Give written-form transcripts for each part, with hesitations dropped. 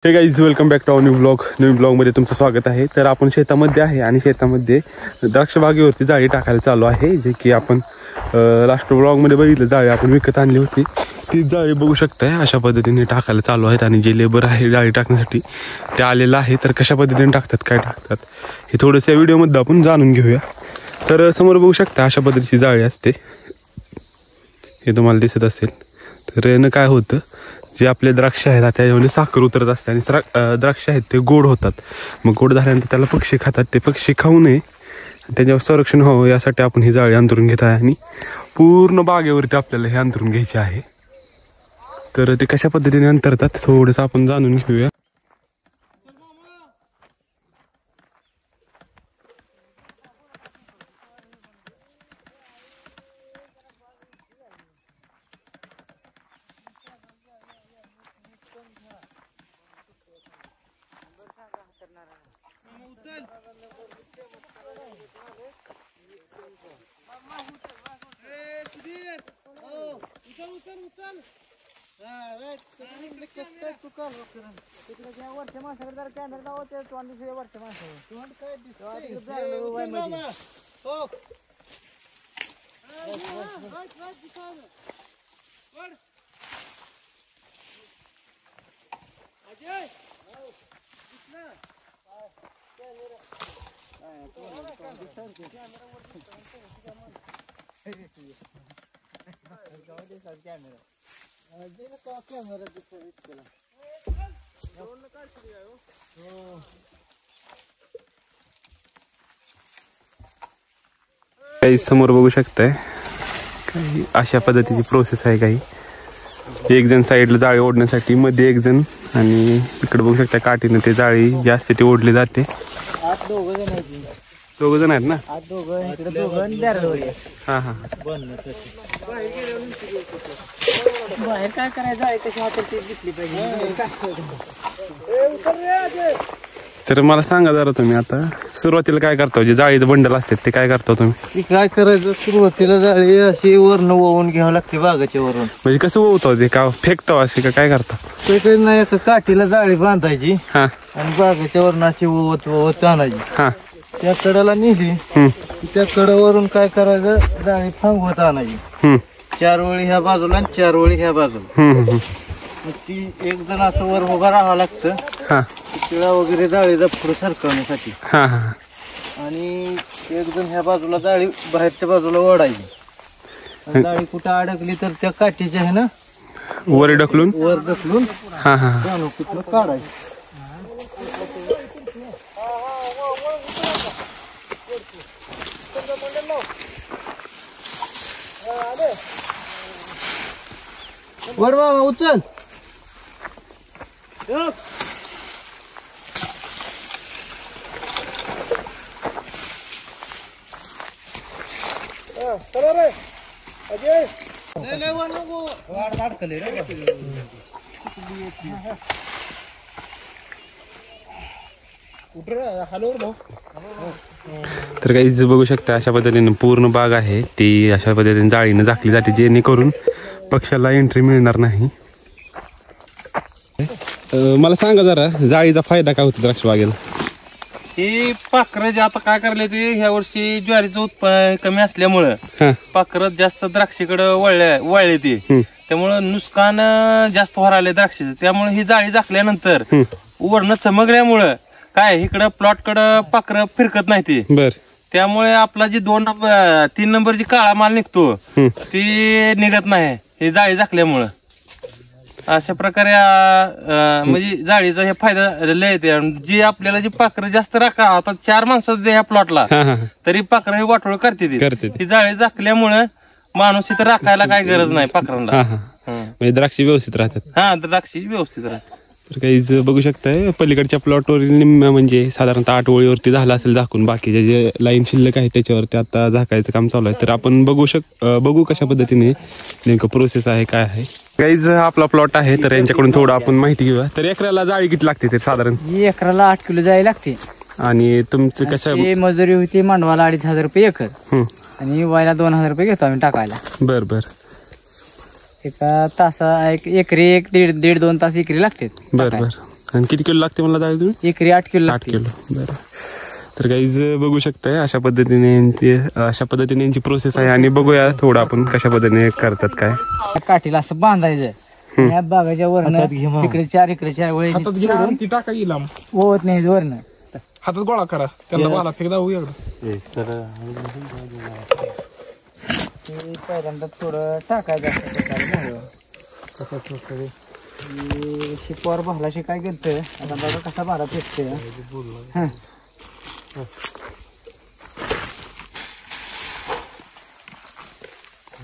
हे guys welcome back to new blog. नवीन ब्लॉगमध्ये तुमचं स्वागत आहे. तर आपण शेतामध्ये आहे आणि शेतामध्ये द्राक्ष बागेवरती जाळी टाकायला चालू आहे. जे की आपण लास्ट ब्लॉगमध्ये बघितलं जाळी आपण विकत आणली होती. ती जाळी बघू शकताय अशा पद्धतीने टाकायला चालू आहेत. आणि जे लेबर आहे जाळी टाकण्यासाठी ते आलेलं आहे. तर कशा पद्धतीने टाकतात काय टाकतात हे थोडंसं या व्हिडिओमध्ये आपण जाणून घेऊया. तर समोर बघू शकता अशा पद्धतीची जाळी असते, हे तुम्हाला दिसत असेल. तर यानं काय होतं, जे आपले द्राक्ष आहेत त्याच्यामध्ये साखर उतरत असते आणि द्राक्ष आहेत ते गोड होतात. मग गोड झाल्यानंतर त्याला पक्षी खातात. ते पक्षी खाऊ नये त्याच्यावर संरक्षण व्हावं यासाठी आपण ही जाळी अंतरून घेत आहे. आणि पूर्ण बागेवरती आपल्याला हे अंतरून घ्यायचे आहे. तर ते कशा पद्धतीने अंतरतात थोडंसं आपण जाणून घेऊया. काही समोर बघू शकताय काही अशा पद्धतीची प्रोसेस आहे. काही एक जण साईडला जाळी ओढण्यासाठी, मध्ये एक जण, आणि इकडे बघू शकता काठीने ते जाळी जी असते ती ओढली जाते. दोघ जण आहेत ना? हा हा. बाहेर काय करायचं आहे कशी हातात दिसली पाहिजे. तर मला सांगा जरा, तुम्ही आता सुरुवातीला काय करता? जे जाळीचं बंडल असते ते काय करता तुम्ही? काय करायचं, सुरुवातीला जाळी अशी वरण ओवून घ्यावं लागते बागाच्या वरून. म्हणजे कसं ओवतो ते, का फेकतो असे का काय करता? ते काही नाही, एका काठीला जाळी बांधायची हा आणि बागाच्या वरून अशी ओवत आणायची. हा. त्या कडाला नेली त्या कडावरून काय करायचं, जाळी फांगवत आणायची. 4 वेळी ह्या बाजूला आणि 4 वेळी ह्या बाजूला. ती एक जण असं वर उभा राहावं लागतं तिळा वगैरे जाळीचा पुढे सरकवण्यासाठी. आणि एक जण ह्या बाजूला जाळी बाहेरच्या बाजूला ओढायची. जाळी कुठं अडकली तर त्या काठीच्या आहे ना वर ढकलून तिथलं काढायचं. वड बाबा उचल. तर काही बघू शकता अशा पद्धतीने पूर्ण बाग आहे ती अशा पद्धतीने जाळीने झाकली जाते, जेणेकरून पक्षाला एंट्री मिळणार नाही. मला सांगा जरा जाळीचा फायदा काय होतो द्राक्ष बागेला? ही पाखरं जे आता काय करले ते ह्या वर्षी ज्वारीचं उत्पन्न कमी असल्यामुळं पाखरं जास्त द्राक्षीकडे वळले ते, त्यामुळं नुकसान जास्त व्हायला द्राक्षीचं. त्यामुळे ही जाळी झाकल्यानंतर वरण चमकल्यामुळं काय इकडं प्लॉटकडं पाखरं फिरकत नाही ते. बर. त्यामुळे आपला जी 2-3 नंबरची काळा माल निघतो ती निघत नाही हे जाळी झाकल्यामुळं. अशा प्रकारे म्हणजे जाळीचा हे फायदा लय येते. जी आपल्याला जी पाखरं जास्त राखा, आता 4 माणसं ह्या प्लॉटला तरी पाखरं हे वाटोळ करते. ही जाळी झाकल्यामुळं माणूस इथं राखायला काय गरज नाही पाखरांना. द्राक्षी व्यवस्थित राहतात. हा, द्राक्षी व्यवस्थित राहतात. तर काही बघू शकताय पलीकडच्या प्लॉटवरील निम्म्या म्हणजे साधारणतः 8 ओळीवरती झाला असेल झाकून. बाकीचे जे लाईन शिल्लक आहे त्याच्यावरती आता झाकायचं काम चालू आहे. तर आपण बघू कशा पद्धतीने नेमकं प्रोसेस आहे काय आहे. काहीच आपला प्लॉट आहे तर यांच्याकडून थोडं आपण माहिती घेऊया. तर एकराला जाळी किती लागते? तर साधारण एकराला 8 किलो जाळी लागते. आणि तुमचं कशा मजुरी होती मांडवाला 2,500 रुपये एकर आणि वायला 2,000 रुपये घेतो आम्ही टाकायला. बर बर. एका तासा एकरी 1.5-2 तास एकरी लागते. बर बर. आणि किती किलो लागते मला जाळी तुम्ही? एकरी 8 किलो 8 लागते. किलो. बरं. तर गाईज बघू शकताय अशा पद्धतीने यांची प्रोसेस आहे. आणि बघूया थोडं आपण कशा पद्धतीने करतात काय. काठीला असं बांधायचं या बागाच्या वरनं इकडे 4 इकडे 4 वेळी ती टाका येईल होत नाही वरनं. हातात गोळा करा त्याला बाला फेक दाऊ एकदा. ते पहिल्यांदा थोडं टाकायचं असतं. शिकवार भालाशी काय घेतोय आता बघा कसा भाला फेकतोय.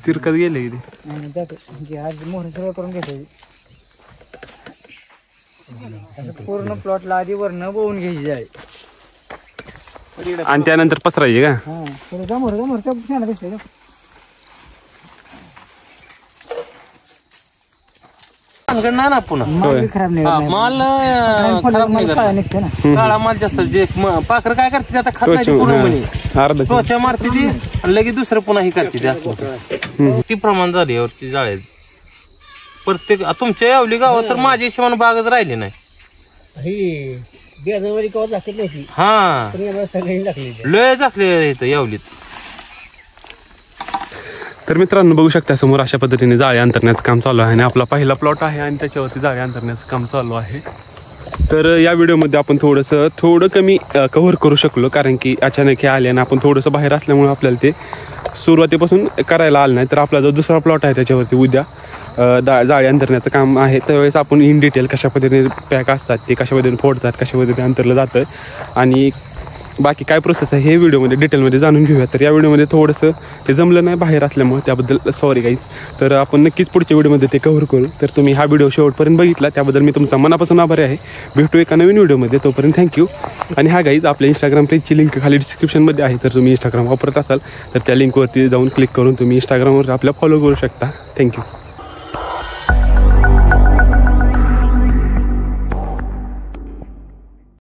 तिरकत गेले किती. आज मोहरी सगळं करून घेतोय. पूर्ण प्लॉटला आधी वरनं बोवून घ्यायची जाळी आणि त्यानंतर पसरायचे का? ना पुन्हा खराब नाही माल खराब नाही करत. निघते ना. काळा माल जास्त जे पाखर काय करते ते आता खात नाही ते पूर्ण म्हणे अर्धा त्वचा मारते ती आणि लगेच दुसरं पुन्हा ही करते ते असं ती प्रमाण झाले यावरची जाळे प्रत्येक तुमच्या यावली गावात तर माझ्या हिशोबाने बागच राहिली नाही. हा लय झाकले इथं यावलीत. तर मित्रांनो बघू शकता समोर अशा पद्धतीने जाळी अंतरण्याचं काम चालू आहे. आणि आपला पहिला प्लॉट आहे आणि त्याच्यावरती जाळी अंतरण्याचं काम चालू आहे. तर या व्हिडिओमध्ये आपण थोडं कमी कव्हर करू शकलो कारण की अचानक हे आले आणि आपण थोडंसं बाहेर असल्यामुळे आपल्याला ते सुरुवातीपासून करायला आलं नाही. तर आपला जो दुसरा प्लॉट आहे त्याच्यावरती उद्या जाळी अंतरण्याचं काम आहे. त्यावेळेस आपण इन डिटेल कशा पद्धतीने पॅक असतात ते कशा पद्धतीने फोडतात कशा पद्धतीने अंतरलं जातं आणि बाकी काय प्रोसेस आहे हे व्हिडिओमध्ये डिटेलमध्ये जाणून घेऊया. तर या व्हिडिओमध्ये थोडंसं ते जमलं नाही बाहेर असल्यामुळे त्याबद्दल सॉरी गाईज. तर आपण नक्कीच पुढच्या व्हिडिओमध्ये ते कव्हर करू. तर तुम्ही हा व्हिडिओ शेवटपर्यंत बघितला त्याबद्दल मी तुमचा मनापासून आभारी आहे. भेटू एका नवीन व्हिडिओमध्ये तोपर्यंत थँक्यू. आणि हा गाईज आपल्या इंस्टाग्राम पेजची लिंक खाली डिस्क्रिप्शनमध्ये आहे. तर तुम्ही इंस्टाग्राम वापरत असाल तर त्या लिंकवरती जाऊन क्लिक करून तुम्ही इंस्टाग्रामवर आपल्या फॉलो करू शकता. थँक्यू.